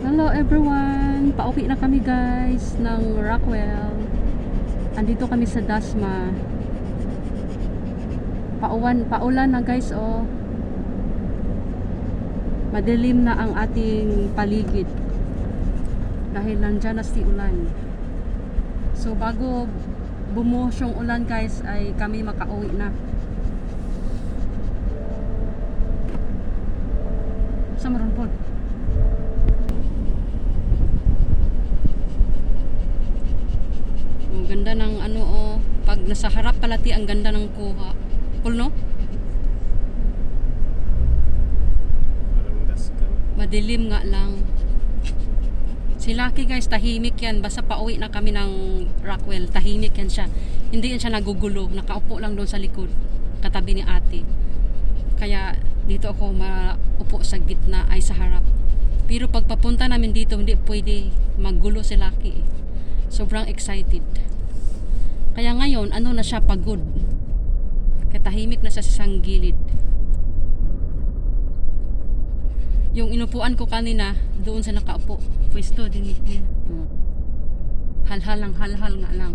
Hello everyone! Pauwi na kami guys ng Rockwell. Andito kami sa Dasma. Paulan na guys oh. Madilim na ang ating paligid. Dahil nandyan na si ulan. So bago bumuhos yung ulan guys ay kami makauwi na. Sa maroon po. Ang ganda ng ano oh, pag nasa harap palati ang ganda ng kuha. Cool no? Parang daskan. Madilim nga lang. Si Lucky guys, tahimik yan. Basta pauwi na kami ng Rockwell, tahimik yan siya. Hindi yan siya nagugulo. Nakaupo lang doon sa likod, katabi ni ate. Kaya dito ako maupo sa gitna ay sa harap. Pero pag papunta namin dito, hindi pwede maggulo si Lucky. Sobrang excited. Kaya ngayon, ano na siya, pagod. Kaya tahimik na siya sa isang gilid. Yung inupuan ko kanina, doon sa nakaupo. Pwesto din niya. Halhal nga lang.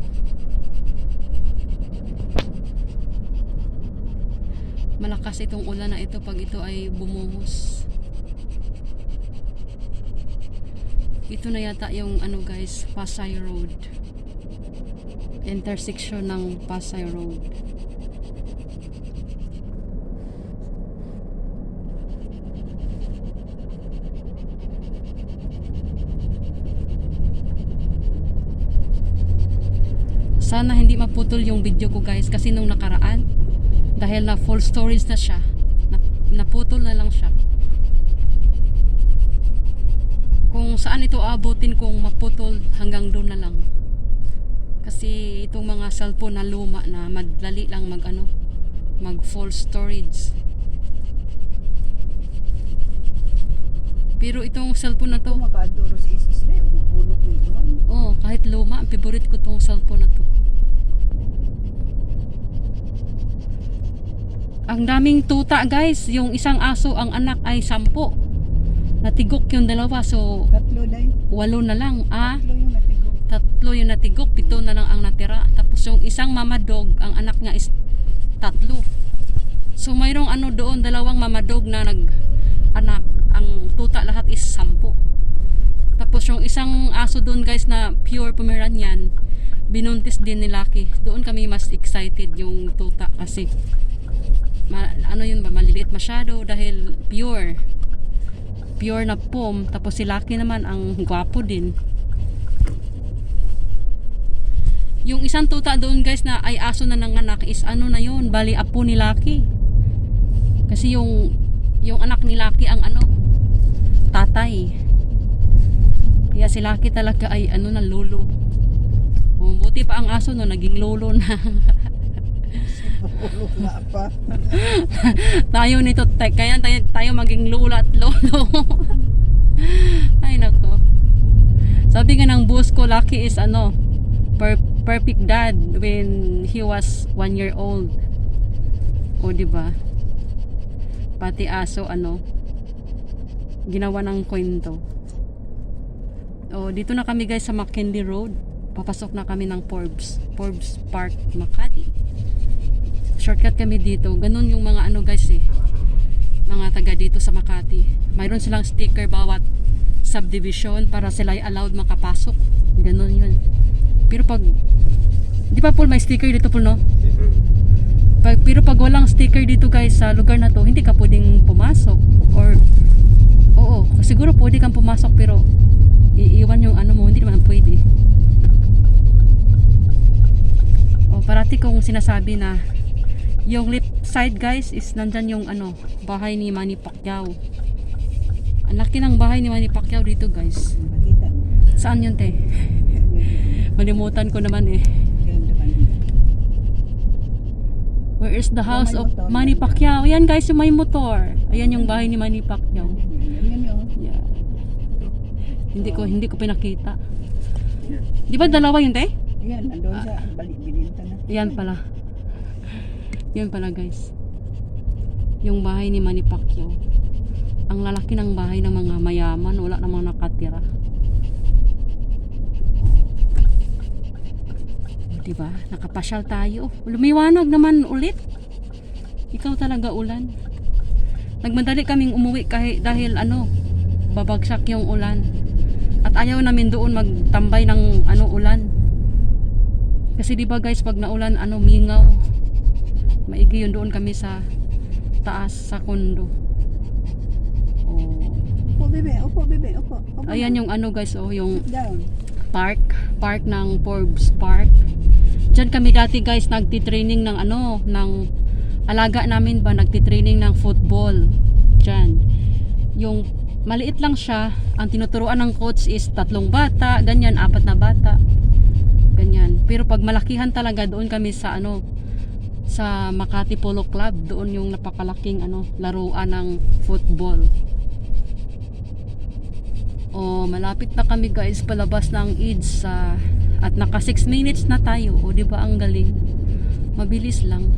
Malakas itong ulan na ito pag ito ay bumuhos. Ito na yata yung ano guys, Pasay Road. Intersection ng Pasay Road. Sana hindi maputol yung video ko guys kasi nung nakaraan dahil na full storage na siya, naputol na lang siya. Kung saan ito abutin kung maputol hanggang doon na lang. Kasi itong mga cellphone na luma na madali lang mag full storage. Pero itong cellphone na to, Makaduros isis na yung mabulok nito. oh, kahit luma, ang favorite ko tong cellphone na to. Ang daming tuta guys. Yung isang aso, ang anak ay 10. Natigok yung dalawa, so Tatlo dahil. 8 na lang. Tatlo yung natigok. 3 yung natigok, 7 na lang ang natira. Tapos yung isang mama dog, ang anak niya is 3. So mayroong ano doon, 2 mama dog na nag-anak. Ang tuta lahat is 10. Tapos yung isang aso doon guys na pure Pomeranian, binuntis din ni Lucky. Doon kami mas excited yung tuta kasi ano yun ba, maliliit masyado dahil pure na pom. Tapos si Lucky naman ang gwapo din. Yung isang tuta doon guys na ay aso na nanganak is ano na yun, bali apo ni Lucky. Kasi yung anak ni Lucky ang ano, tatay. Kaya si Lucky talaga ay ano na, lolo. Buti pa ang aso no, naging lolo na. Mabulok na pa. Tayo nito, kaya tayo maging lula at lolo. Ay nako. Sabi nga ng boss ko, Lucky is ano, perfect dad when he was 1 year old. O diba? Pati aso ano, ginawa ng kwento. O dito na kami guys sa McKinley Road. Papasok na kami ng Forbes Park, Makati. Shortcut kami dito. Ganun yung mga ano guys eh, mga taga dito sa Makati. Mayroon silang sticker bawat subdivision para sila ay allowed makapasok. Ganun yun. Pero pag di pa Paul may sticker dito Paul no? Pero pag walang sticker dito guys sa lugar na to, hindi ka pwedeng pumasok. Or oo, siguro pwede kang pumasok pero iiwan yung ano mo, hindi naman pwede. O parati kong sinasabi na yung left side guys is nandyan yung ano, bahay ni Manny Pacquiao. Ang laki ng bahay ni Manny Pacquiao dito guys. Makita. Saan yun te? Malimutan ko naman eh. Where is the house of Manny Pacquiao? Ayan guys, yung may motor. Ayan yung bahay ni Manny Pacquiao. Yan yun. Yeah. Hindi ko pinakita. Di ba dalawa yun te? Yan, nandun sa balik bininta na. Yan pala. Yan pala guys. Yung bahay ni Manny Pacquiao. ang lalaki ng bahay ng mga mayaman, wala namang nakatira. Diba? Nakapasyal tayo. Lumiwanag naman ulit. Ikaw talaga ulan. Nagmadali kaming umuwi kahit dahil babagsak yung ulan. At ayaw namin doon magtambay ng ulan. Kasi diba guys, pag naulan mingaw. Maigi yun, doon kami sa taas sa kondo. Oh. Opo, bebe. Opo, bebe. Opo. Opo. Ayan yung guys, yung Sit down. park ng Forbes Park. Diyan kami dati guys nagti-training ng ng alaga namin ba, nagti-training ng football. Diyan. Yung maliit lang siya, ang tinuturuan ng coach is 3 bata, ganyan, 4 na bata. Ganyan. Pero pag malakihan talaga, doon kami sa sa Makati Polo Club, doon yung napakalaking laruan ng football. Oh, malapit na kami guys palabas ng EDSA at naka 6 minutes na tayo. O di ba ang galing? Mabilis lang.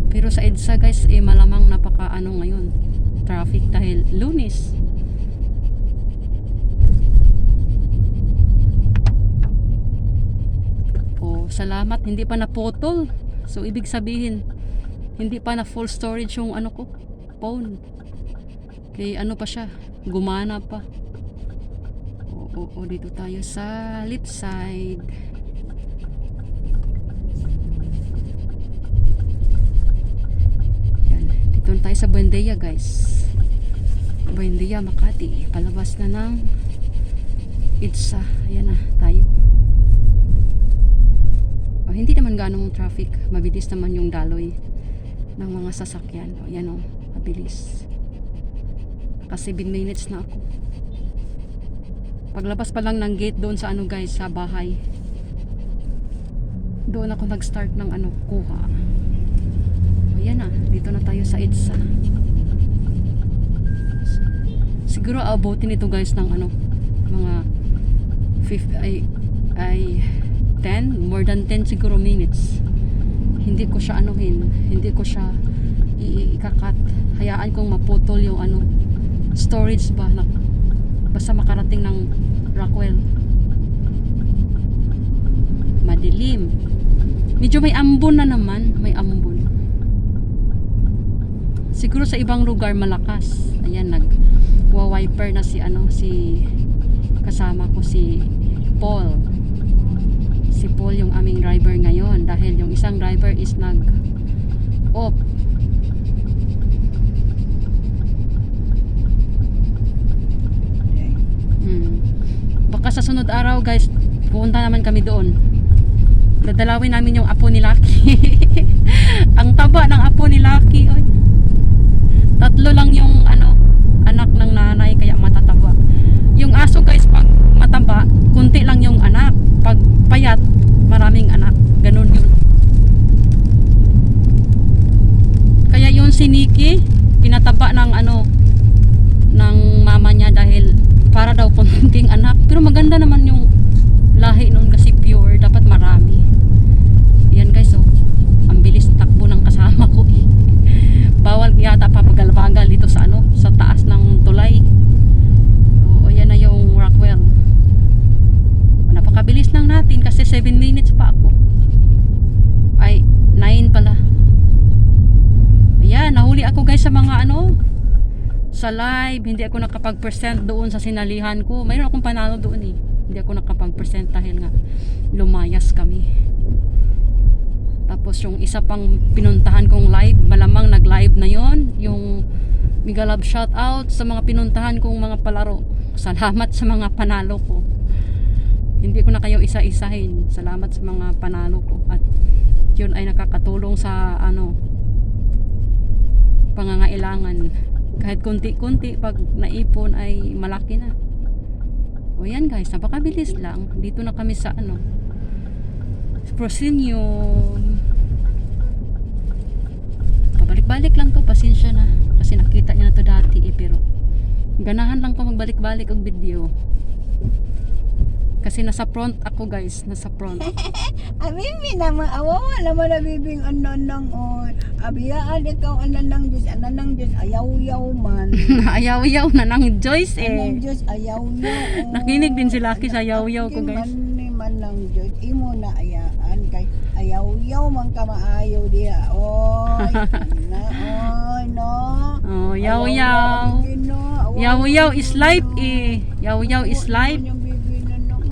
Pero sa EDSA guys malamang napaka ngayon traffic dahil Lunes. Oh, salamat hindi pa naputol. So ibig sabihin hindi pa na full storage yung ko phone. Kaya pa siya, gumana pa. Oo, dito tayo sa left side. Yan, dito na tayo sa Buendia guys. Buendia, Makati. Palabas na ng EDSA. Ayan na tayo. Oh, hindi naman ganong traffic. Mabilis naman yung daloy ng mga sasakyan. O, yan o, mabilis. Kasi 7 minutes na ako. Paglabas pa lang ng gate doon sa guys, sa bahay. Doon ako nag-start ng kuha. Ayan na, dito na tayo sa EDSA. Siguro abutin ito guys ng mga 10, more than 10 siguro minutes. Hindi ko siya hindi ko siya ikakat. Hayaan kong maputol yung storage ba na basta makarating ng Rockwell. Madilim. Medyo may ambon na naman, may ambon. Siguro sa ibang lugar malakas. Ayan, nag-wiper na si kasama ko si Paul. Si Paul yung aming driver ngayon dahil yung isang driver is nag-off. Baka sa sunod araw guys, pupunta naman kami doon. Dadalawin namin yung apo ni Lucky. Ang taba ng apo ni Lucky. Oy. 3 lang yung anak ng nanay kaya matataba. Yung aso guys, pag mataba, kunti lang yung anak. Pag payat, maraming anak. Ganun yun. Kaya yun si Nikki, pinataba ng ng mama niya dahil para daw kunting anak. Pero maganda naman yung lahi noon kasi pure, dapat marami. Yan guys, ang bilis takbo ng kasama ko eh. Bawal yata papagal-bagal dito sa sa taas ng tulay. O yan na yung Rockwell. Napakabilis lang natin kasi 7 minutes pa ako. Ay, 9 pala. Ayan, nahuli ako guys sa mga sa live. Hindi ako nakapag-present doon sa sinalihan ko. Mayroon akong panalo doon eh. Hindi ako nakapag-present dahil nga lumayas kami. Tapos yung isa pang pinuntahan kong live, malamang nag-live na yon, yung mega love shout out sa mga pinuntahan kong mga palaro. Salamat sa mga panalo ko. Hindi ko na kayo isa-isahin. Salamat sa mga panalo ko. At yun ay nakakatulong sa pangangailangan. Kahit kunti-kunti pag naipon ay malaki na. O yan guys, napakabilis lang. Dito na kami sa Proscenium. Pabalik-balik lang to, pasensya na. Kasi nakita niya na to dati pero ganahan lang ko magbalik-balik ang video. Kasi nasa front ako guys, nasa front. Bibi naman, awawa naman na bibing ananang oy. Abiyaan ikaw ananang Diyos, ayaw-yaw man. Ayaw-yaw na ng Joyce Anang eh. Diyos, ayaw-yaw. oy. Nakinig din si Lucky sa ayaw-yaw ko guys. Man ng Diyos, imo na ayaan kay ayaw-yaw man ka maayo diha. Oy, na, oy, no. Oh, yaw-yaw. Yaw-yaw is life eh. Yaw-yaw is life. Yung bibi na nang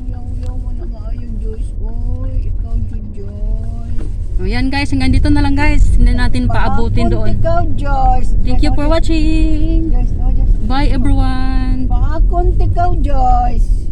yaw-yaw mo na maayong Diyos. Oy, ikaw Diyos. O yan guys, hanggang dito na lang guys. Hindi natin paabutin doon. Ikaw Diyos. Thank you for watching. Diyos. Bye everyone. Paakon ikaw Diyos.